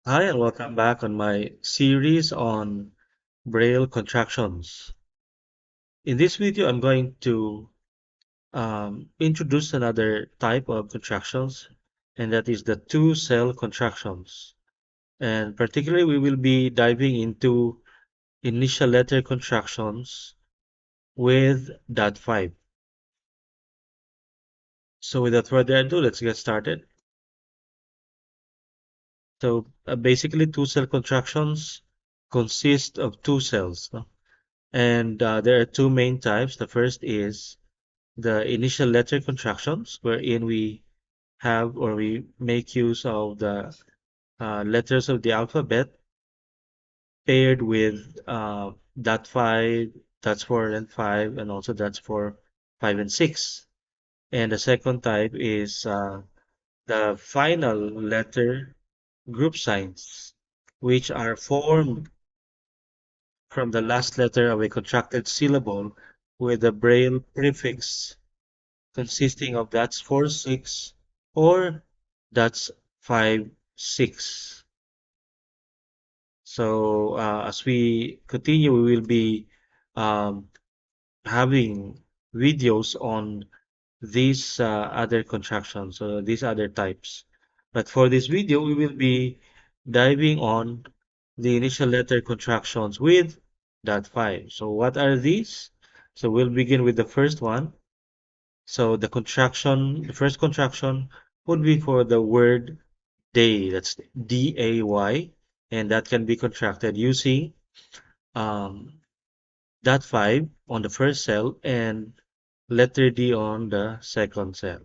Hi, and welcome back on my series on Braille contractions. In this video, I'm going to introduce another type of contractions, and that is the two-cell contractions. And particularly, we will be diving into initial letter contractions with dot 5. So without further ado, let's get started. So basically, two-cell contractions consist of two cells, no? And there are two main types. The first is the initial letter contractions, wherein we have or we make use of the letters of the alphabet paired with dot 5, dots 4 and 5, and also dots 4, 5, and 6. And the second type is the final letter group signs, which are formed from the last letter of a contracted syllable with a Braille prefix consisting of dots 4, 6, or dots 5, 6. So as we continue, we will be um, having videos on these other contractions, these other types. But for this video, we will be diving on the initial letter contractions with dot 5. So what are these? So we'll begin with the first one. So the first contraction would be for the word day. That's day, and that can be contracted using um, dot 5 on the first cell and letter D on the second cell.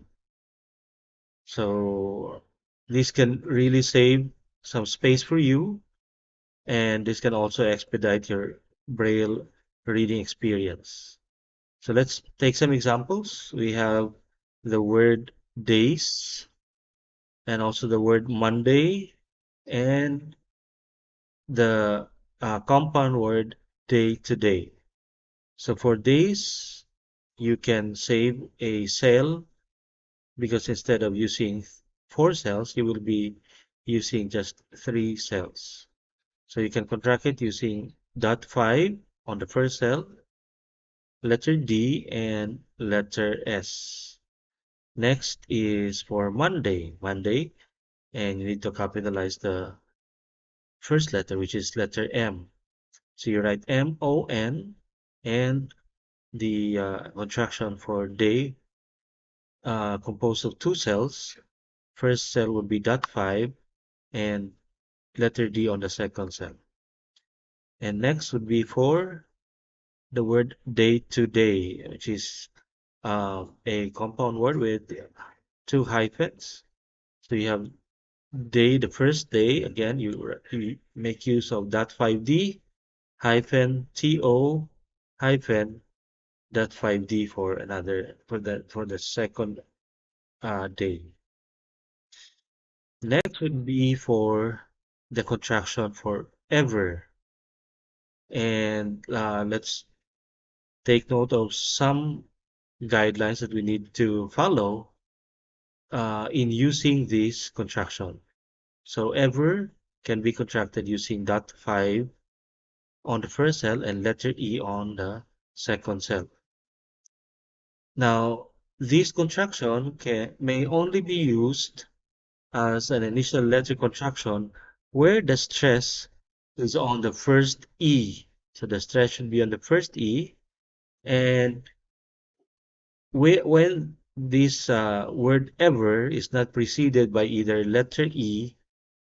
So this can really save some space for you, and this can also expedite your Braille reading experience. So let's take some examples. We have the word days, and also the word Monday, and the compound word day to day. So for days, you can save a cell because instead of using 4 cells, you will be using just 3 cells. So you can contract it using dot 5 on the first cell, letter D, and letter S. Next is for Monday, and you need to capitalize the first letter, which is letter M. So you write MON, and the contraction for day composed of 2 cells. First cell would be dot 5 and letter D on the second cell. And next would be for the word day to day, which is a compound word with 2 hyphens. So you have day, the first day, again, you make use of dot 5D hyphen TO hyphen dot 5D for the second day. Next would be for the contraction for ever. And let's take note of some guidelines that we need to follow in using this contraction. So ever can be contracted using dot 5 on the first cell and letter E on the second cell. Now, this contraction may only be used as an initial letter contraction where the stress is on the first E. So the stress should be on the first E. And when this word ever is not preceded by either letter E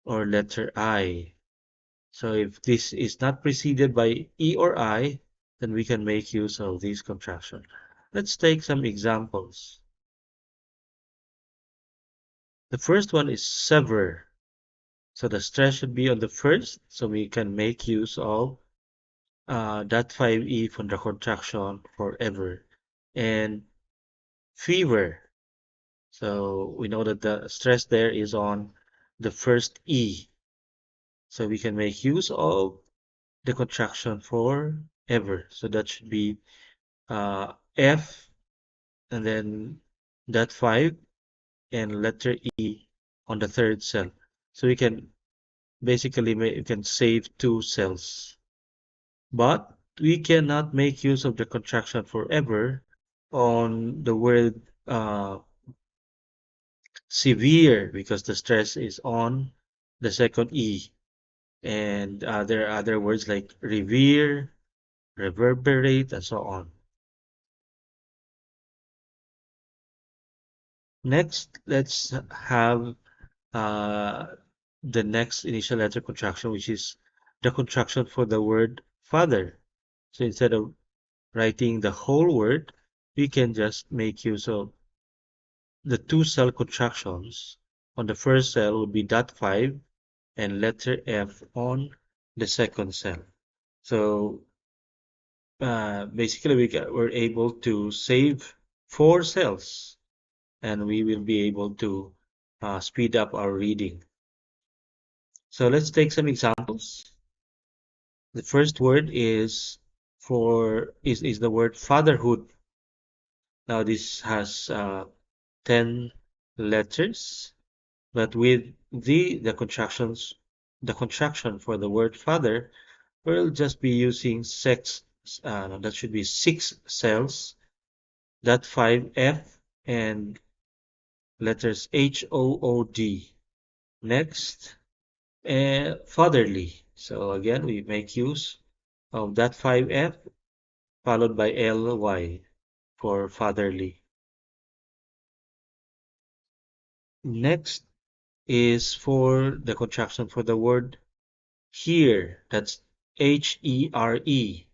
or letter I. So if this is not preceded by E or I, then we can make use of this contraction. Let's take some examples. The first one is sever. So the stress should be on the first, so we can make use of that 5E from the contraction forever. And fever. So we know that the stress there is on the first E. So we can make use of the contraction for ever. So that should be F and then that 5 and letter E on the third cell. So we can basically you can save 2 cells. But we cannot make use of the contraction forever on the word severe because the stress is on the second E. And there are other words like revere, reverberate, and so on. Next, let's have uh, the next initial letter contraction, which is the contraction for the word father. So instead of writing the whole word, we can just make use of the 2 cell contractions. On the first cell would be dot 5 and letter F on the second cell. So basically we're able to save 4 cells and we will be able to speed up our reading. So let's take some examples. The first word is the word fatherhood. Now this has 10 letters, but with the contraction for the word father, we'll just be using no, that should be 6 cells, that 5F and letters HOOD. Next, fatherly. So again, we make use of that 5F followed by LY for fatherly. Next is for the contraction for the word here. That's HERE.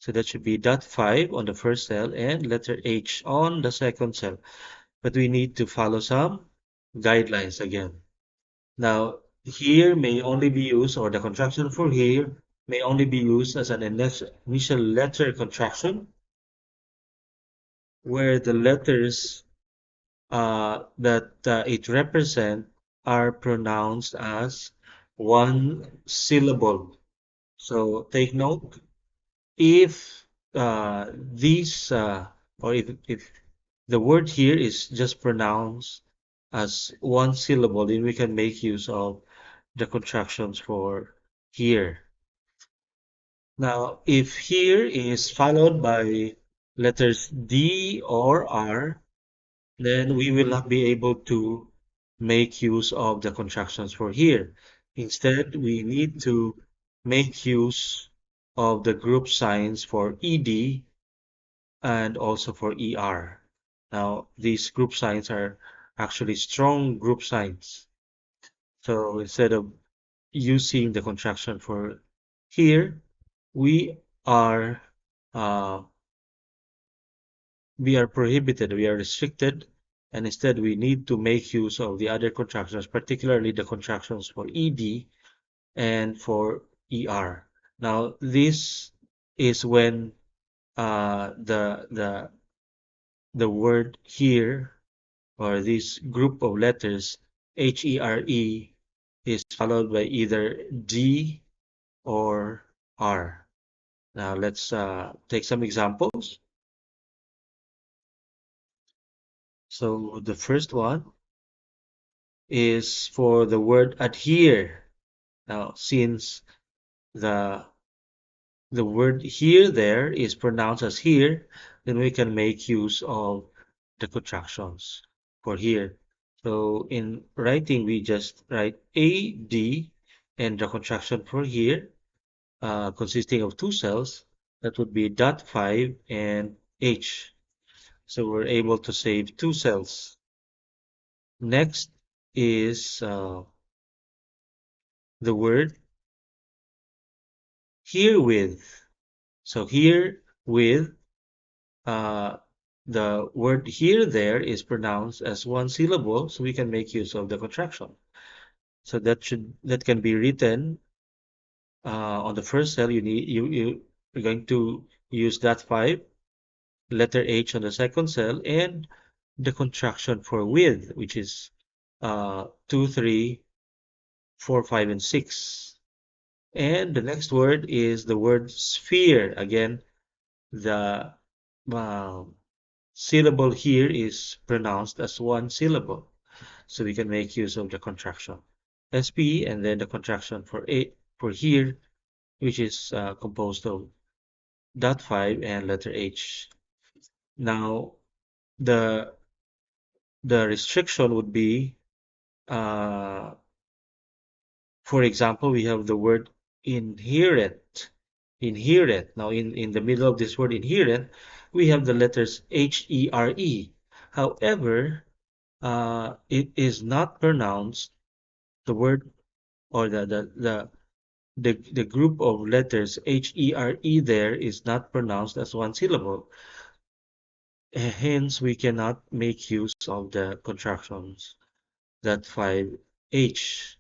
So that should be dot 5 on the first cell and letter H on the second cell. But we need to follow some guidelines again. Now, here may only be used, or the contraction for here may only be used as an initial letter contraction, where the letters that it represents are pronounced as one syllable. So take note, if these or if the word here is just pronounced as one syllable, then we can make use of the contractions for here. Now, if here is followed by letters D or R, then we will not be able to make use of the contractions for here. Instead, we need to make use of the group signs for ED and also for ER. Now, these group signs are actually strong group signs. So instead of using the contraction for here, we are uh, we are prohibited, we are restricted, and instead we need to make use of the other contractions, particularly the contractions for ED and for ER. Now, this is when the word here or this group of letters HERE is followed by either D or R. Now let's take some examples. So the first one is for the word adhere. Now, since the the word here there is pronounced as here, then we can make use of the contractions for here. So in writing, we just write AD and the contraction for here, consisting of 2 cells, that would be dot 5 and H. So we're able to save 2 cells. Next is the word herewith. So here with uh, the word here there is pronounced as one syllable, so we can make use of the contraction. So that can be written on the first cell. You're going to use that 5 letter H on the second cell and the contraction for with, which is 2, 3, 4, 5, and 6. And the next word is the word sphere. Again, the uh, syllable here is pronounced as one syllable, so we can make use of the contraction. SP, and then the contraction for A for here, which is composed of dot 5 and letter H. Now, the restriction would be, uh, for example, we have the word inherent. Inherent. Now, in the middle of this word inherent, we have the letters HERE. However, it is not pronounced, the word or the group of letters HERE there is not pronounced as one syllable. Hence, we cannot make use of the contractions that 5H.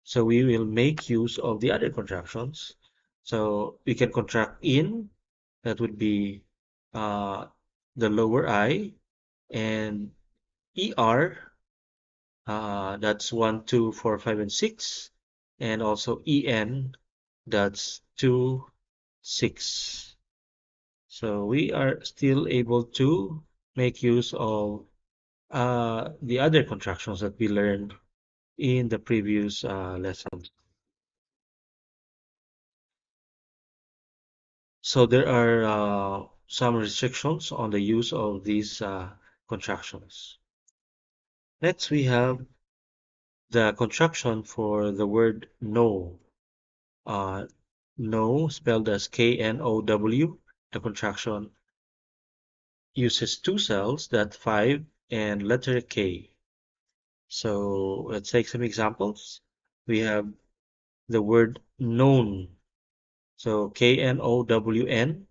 So we will make use of the other contractions. So we can contract in, that would be uh, the lower I, and ER, that's 1, 2, 4, 5, and 6, and also EN, that's 2, 6. So we are still able to make use of the other contractions that we learned in the previous lessons. So there are some restrictions on the use of these contractions. Next, we have the contraction for the word no. Uh, no, spelled as KNOW. The contraction uses two cells, that 5 and letter K. So let's take some examples. We have the word known. So KNOWN,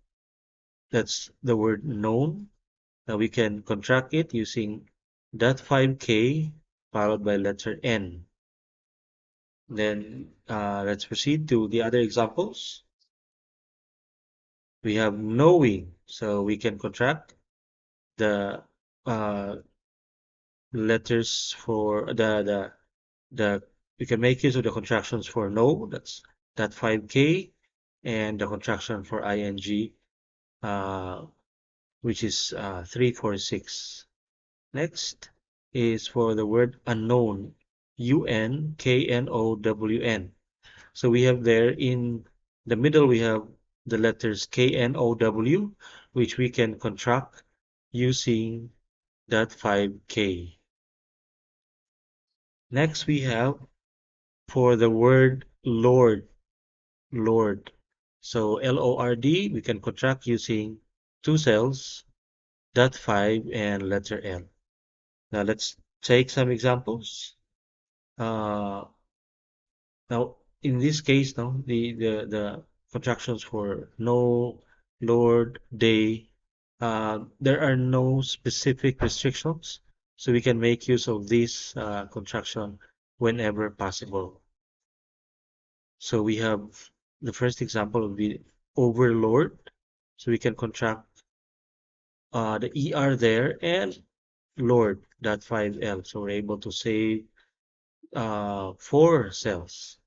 that's the word known. Now we can contract it using that 5K followed by letter N. Then let's proceed to the other examples. We have knowing, so we can contract the uh, letters for the we can make use of the contractions for no, that's that 5K, and the contraction for ing, uh, which is 346. Next is for the word unknown, UNKNOWN. So we have there in the middle, we have the letters KNOW, which we can contract using that 5K. Next, we have for the word Lord, Lord. So LORD, we can contract using two cells, dot 5 and letter L. Now let's take some examples. Uh, Now, in this case, now the contractions for no, Lord, day, there are no specific restrictions, so we can make use of this contraction whenever possible. So we have the first example would be overlord, so we can contract the ER there and Lord, that 5L, so we're able to save 4 cells.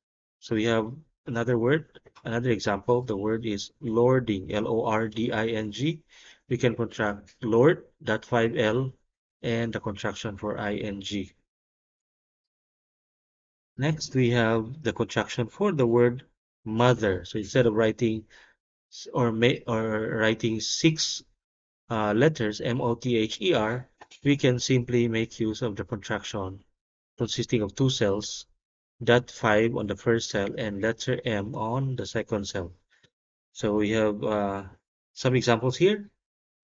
So we have another word, another example. The word is lording, LORDING. We can contract lord, that 5L, and the contraction for ing. Next, we have the contraction for the word mother. So instead of writing or writing 6 letters, MOTHER, we can simply make use of the contraction consisting of 2 cells, dot 5 on the first cell and letter M on the second cell. So we have some examples here.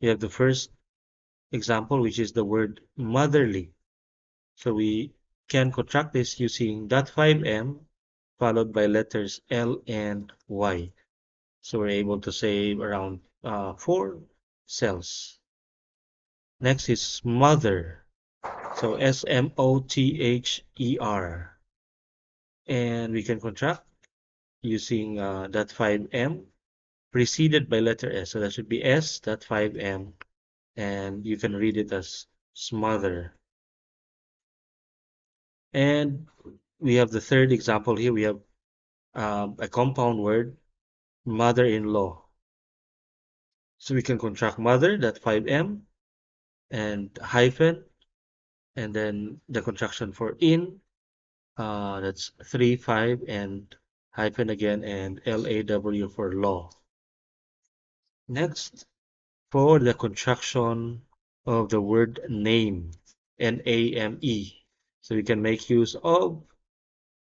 We have the first example, which is the word motherly. So we can contract this using dot 5M followed by letters L and Y. So we're able to save around 4 cells. Next is mother. So SMOTHER. And we can contract using that 5M preceded by letter S. So that should be S, that 5M, and you can read it as smother. And we have the third example here. We have a compound word, mother-in-law. So we can contract mother, that 5M, and hyphen, and then the contraction for in, That's 3, 5, and hyphen again, and LAW for law. Next, for the contraction of the word name, NAME. So we can make use of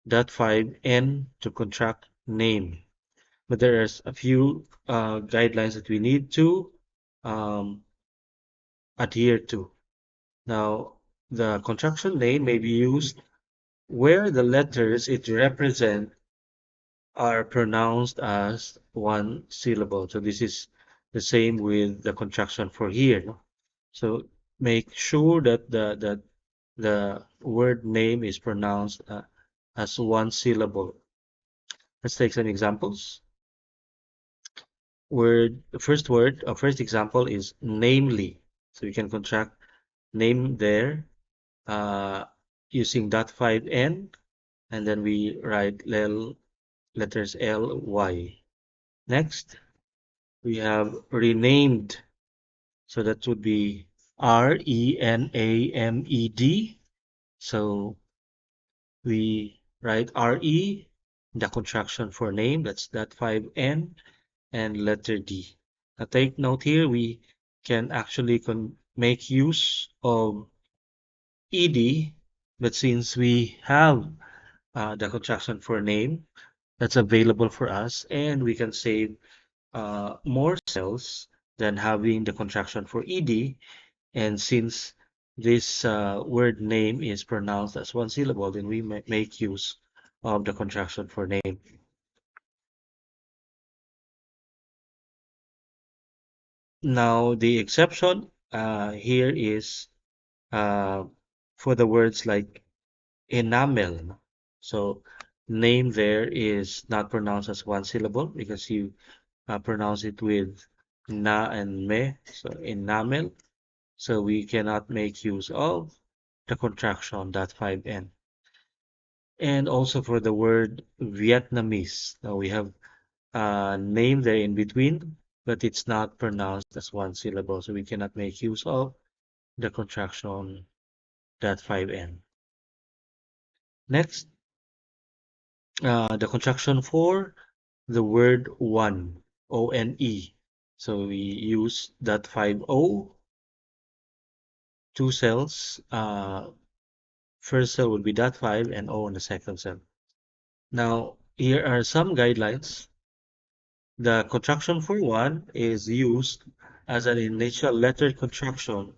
that 5N to contract name. But there's a few guidelines that we need to um, adhere to. Now, the contraction name may be used where the letters it represents are pronounced as one syllable. So this is the same with the contraction for here. No? So make sure that the word name is pronounced as one syllable. Let's take some examples. First example is namely. So you can contract name there uh, using .5n, and then we write letters L-Y. Next, we have renamed. So that would be RENAMED. So we write RE, the contraction for name, that's that 5N, and letter D. Now take note here, we can actually make use of ED, but since we have the contraction for name, that's available for us, and we can save more cells than having the contraction for ED. And since this word name is pronounced as one syllable, then we make use of the contraction for name. Now, the exception here is uh, for the words like enamel. So, name there is not pronounced as one syllable because you pronounce it with na and me. So, enamel. So, we cannot make use of the contraction, that 5N. And also for the word Vietnamese. Now we have a name there in between, but it's not pronounced as one syllable, so we cannot make use of the contraction that 5N. Next, the contraction for the word one, O-N-E. So we use that 5-O, two cells. First cell would be that 5 and O on the second cell. Now, here are some guidelines. The contraction for one is used as an initial letter contraction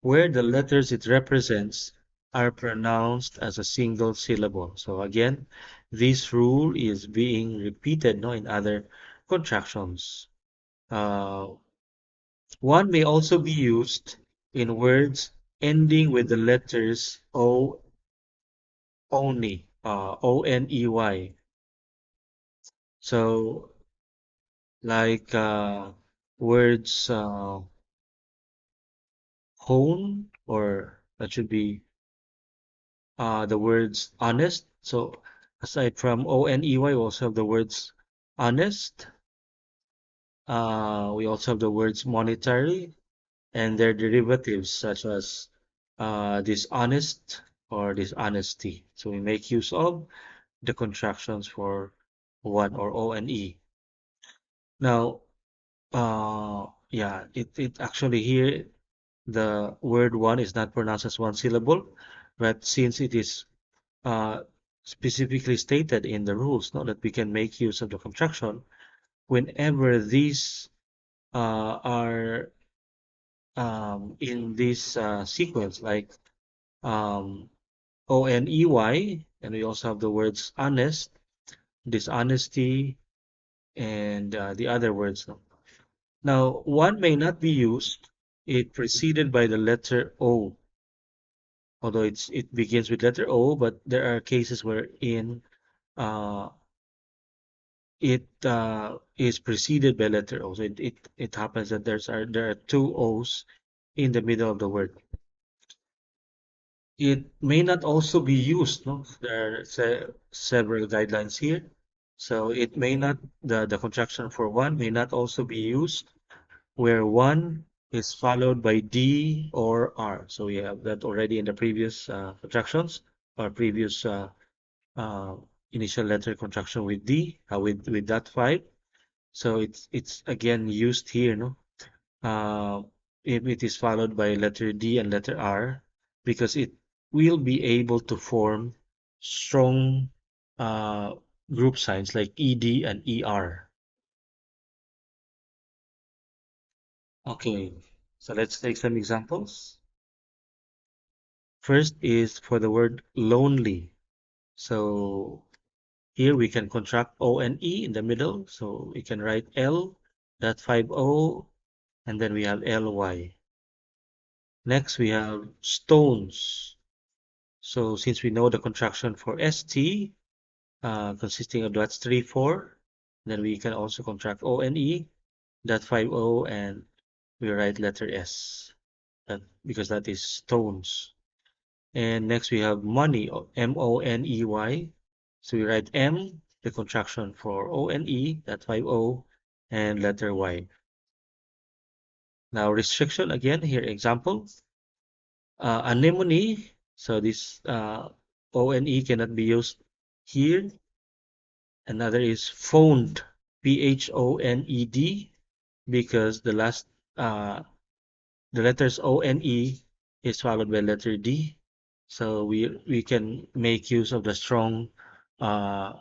where the letters it represents are pronounced as a single syllable. So again, this rule is being repeated no, in other contractions. Uh, One may also be used in words ending with the letters O only, O-N-E-Y. So like words hone, or that should be the words honest. So aside from oney, we also have the words honest. We also have the words monetary and their derivatives such as dishonest or dishonesty. So we make use of the contractions for one or O-N-E. Now, yeah, it actually here the word one is not pronounced as one syllable, but since it is uh, specifically stated in the rules, no, that we can make use of the contraction whenever these are in this sequence, like um, oney, and we also have the words honest, dishonesty, and the other words. No? Now, one may not be used if preceded by the letter O, although it begins with letter O, but there are cases wherein uh, it is preceded by letter O. So it happens that there are two O's in the middle of the word. It may not also be used, no? There are several guidelines here. So it may not, the contraction for one may not also be used where one is followed by D or R. So we have that already in the previous contractions or previous uh, initial letter contraction with D, with that 5. So it's again used here, no? Uh, if it is followed by letter D and letter R, because it will be able to form strong uh, group signs like ED and ER. Okay, so let's take some examples. First is for the word lonely. So here we can contract O and E in the middle. So we can write L, that 5O, and then we have LY. Next we have stones. So since we know the contraction for ST, consisting of dots 3, 4, then we can also contract O and E, dot 5O, and we write letter S, because that is stones. And next we have money, MONEY. So we write M, the contraction for O and E, that 5O, and letter Y. Now restriction again, here example. Anemone, so this O and E cannot be used here. Another is phoned, PHONED, because uh, the letters O and E is followed by letter D. So we can make use of the strong uh,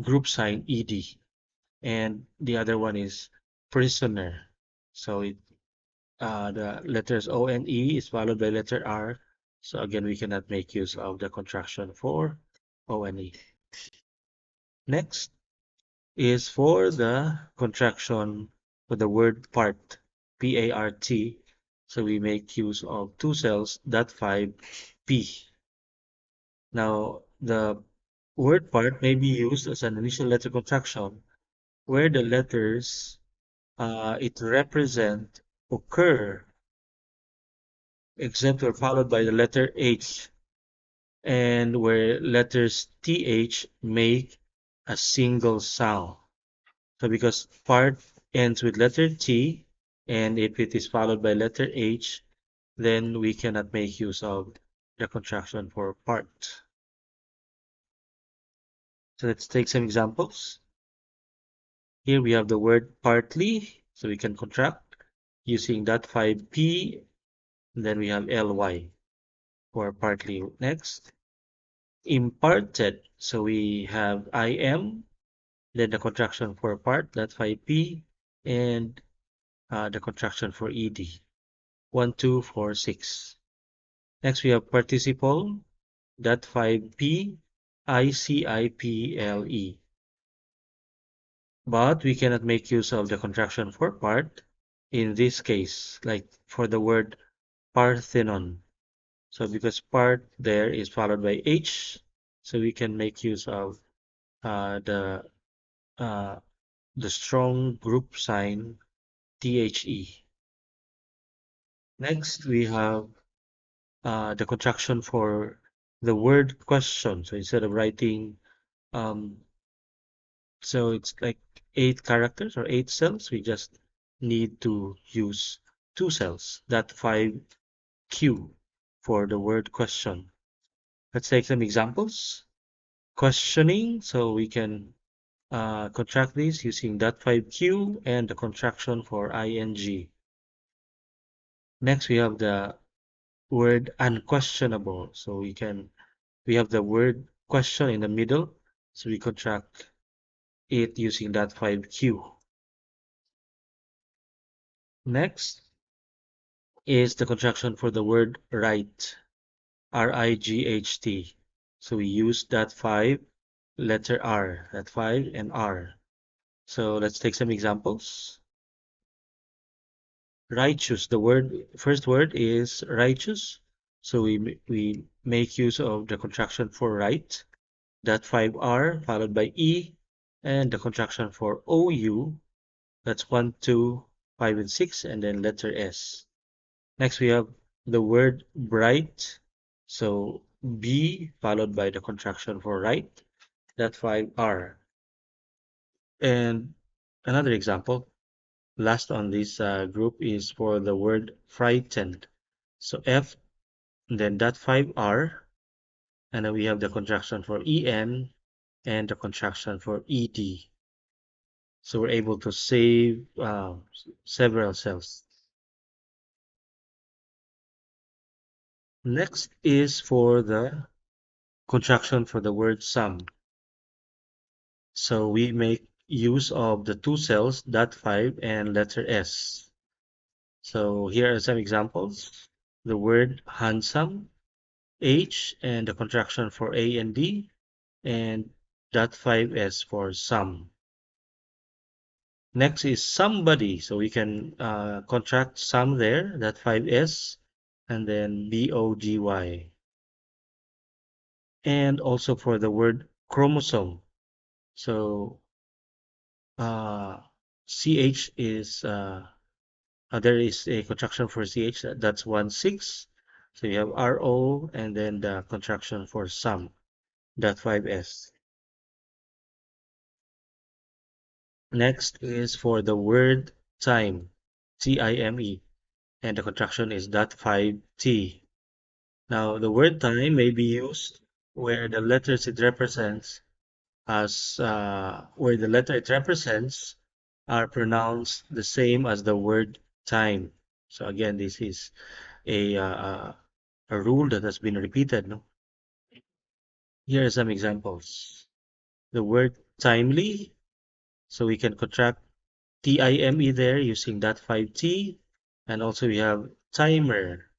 group sign ED. And the other one is prisoner. So the letters O and E is followed by letter R. So again, we cannot make use of the contraction for O and E. Next is for the contraction for the word part, PART. So we make use of two cells, dot 5P. Now, the word part may be used as an initial letter contraction where the letters it represent occur, except were followed by the letter H, and where letters TH make a single sound. So because part ends with letter T, and if it is followed by letter H, then we cannot make use of the contraction for part. So let's take some examples. Here we have the word partly, so we can contract using that 5P, and then we have LY for partly. Next, imparted, so we have IM, then the contraction for part, that 5P, and the contraction for ED. 1, 2, 4, 6. Next, we have participle, that 5P, ICIPLE. But we cannot make use of the contraction for part in this case, like for the word Parthenon. So because part there is followed by H, so we can make use of uh, the uh, the strong group sign THE. Next, we have the contraction for the word question. So instead of writing, um, so it's like 8 characters or 8 cells, we just need to use 2 cells, that 5Q for the word question. Let's take some examples. Questioning, so we can contract this using that 5Q and the contraction for ing. Next, we have the word unquestionable. So we have the word question in the middle. So we contract it using that 5Q. Next is the contraction for the word right, RIGHT. So we use that 5 letter R, that 5 and R. So let's take some examples. Righteous, the first word is righteous. So we make use of the contraction for right, that 5R followed by E, and the contraction for OU, that's 1, 2, 5, and 6, and then letter S. Next, we have the word bright. So B followed by the contraction for right, that 5R. And another example, last on this group is for the word frightened. So F, and then that 5R, And then we have the contraction for EN and the contraction for ED. So we're able to save several cells. Next is for the contraction for the word sum. So we make use of the two cells, dot 5 and letter S. So here are some examples. The word handsome, H, and the contraction for A and D, and dot 5S for some. Next is somebody. So we can contract some there, dot 5S, and then BOGY. And also for the word chromosome. So CH is there is a contraction for CH that's 1/6. So you have RO and then the contraction for some, that 5S. Next is for the word time, TIME, and the contraction is dot 5T. Now the word time may be used where the letters it represents as where the letter it represents are pronounced the same as the word time. So again, this is a rule that has been repeated. No? Here are some examples. The word timely, so we can contract TIME there using that 5T. And also we have timer,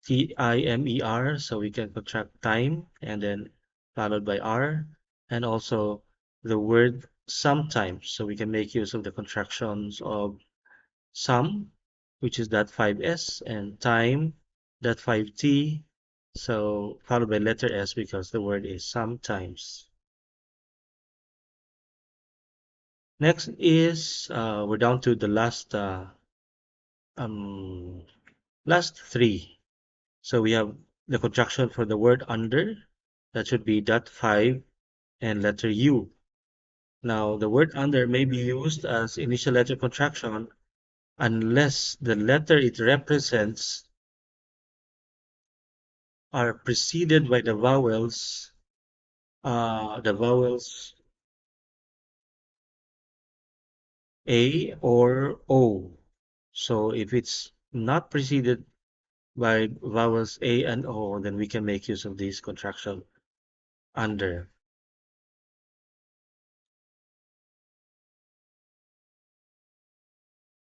TIMER, so we can contract time and then followed by R. And also the word sometimes, so we can make use of the contractions of some, which is that 5S, and time, that 5T, so followed by letter S because the word is sometimes. Next is we're down to the um, last three. So we have the contraction for the word under, that should be dot 5 and letter U. Now the word under may be used as initial letter contraction unless the letter it represents are preceded by the vowels A or O. So if it's not preceded by vowels A and O, then we can make use of this contraction under.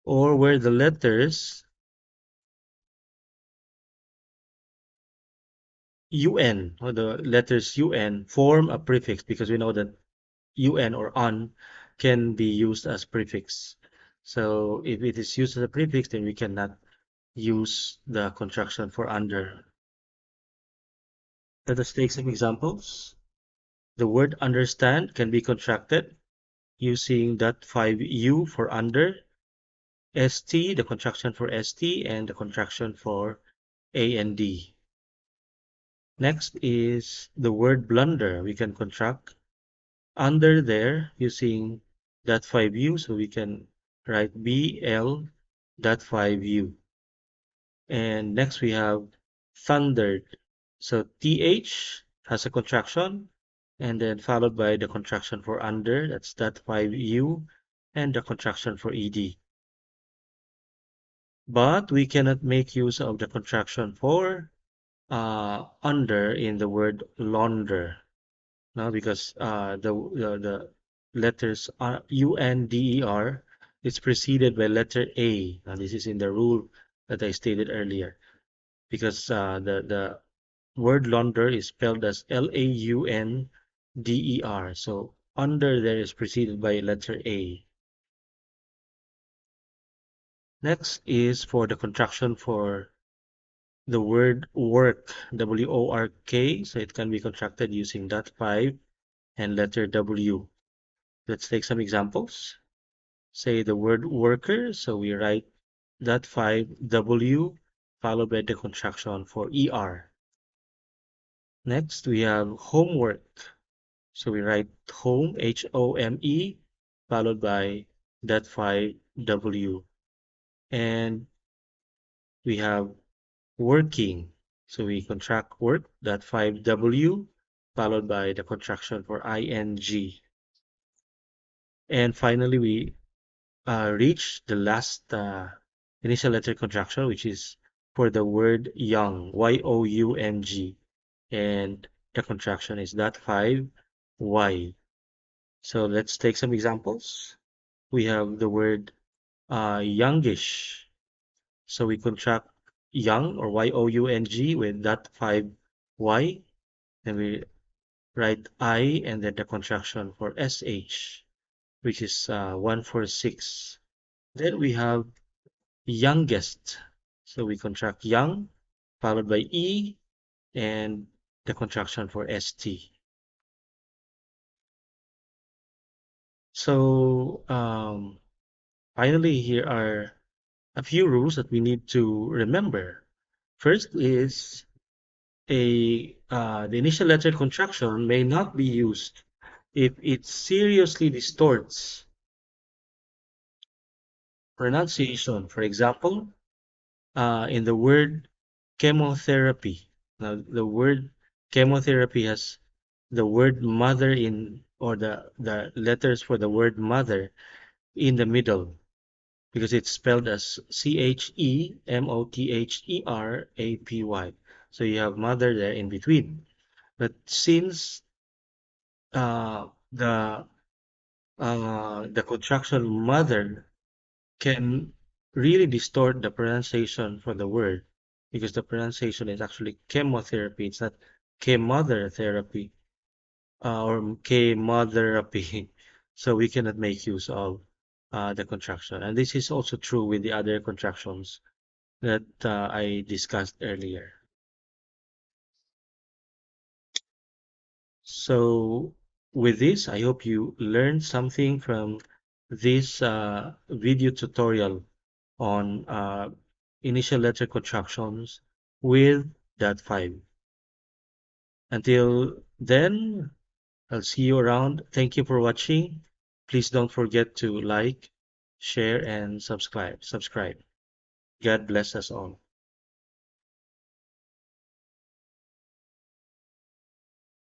Or where the letters UN or the letters UN form a prefix because we know that UN or on can be used as prefix. So if it is used as a prefix, then we cannot use the contraction for under. Let us take some examples. The word understand can be contracted using that 5U for under, ST, the contraction for ST, and the contraction for A and D. Next is the word blunder. We can contract under there using that 5U, so we can write BL that 5U. And next we have thundered. So TH has a contraction and then followed by the contraction for under, that's that 5U, and the contraction for ED. But we cannot make use of the contraction for under in the word launder. No, because the letters UNDER is preceded by letter A. Now this is in the rule that I stated earlier. Because the word launder is spelled as LAUNDER. So under there is preceded by letter A. Next is for the contraction for the word work, WORK. So it can be contracted using dot 5 and letter W. Let's take some examples. Say the word worker. So we write dot 5 W followed by the contraction for ER. Next, we have homework. So we write home, HOME, followed by that 5W. And we have working. So we contract work, that 5W, followed by the contraction for ing. And finally, we reach the last initial letter contraction, which is for the word young, young, and the contraction is that 5y. So let's take some examples. We have the word youngish. So we contract young or young with that 5y, and we write I and then the contraction for sh, which is 146. Then we have youngest. So we contract young, followed by E and the contraction for ST. So finally, here are a few rules that we need to remember. First is the initial letter contraction may not be used if it seriously distorts pronunciation. For example, in the word chemotherapy. Now, the word chemotherapy has the word mother in, or the letters for the word mother in the middle because it's spelled as CHEMOTHERAPY. So you have mother there in between. But since uh, the the contraction mother can really distort the pronunciation for the word because the pronunciation is actually chemotherapy. It's not chemother therapy or chemotherapy. So we cannot make use of the contraction. And this is also true with the other contractions that I discussed earlier. So with this, I hope you learned something from this video tutorial on initial letter contractions with that 5. Until then, I'll see you around. Thank you for watching. Please don't forget to like, share, and subscribe. God bless us all.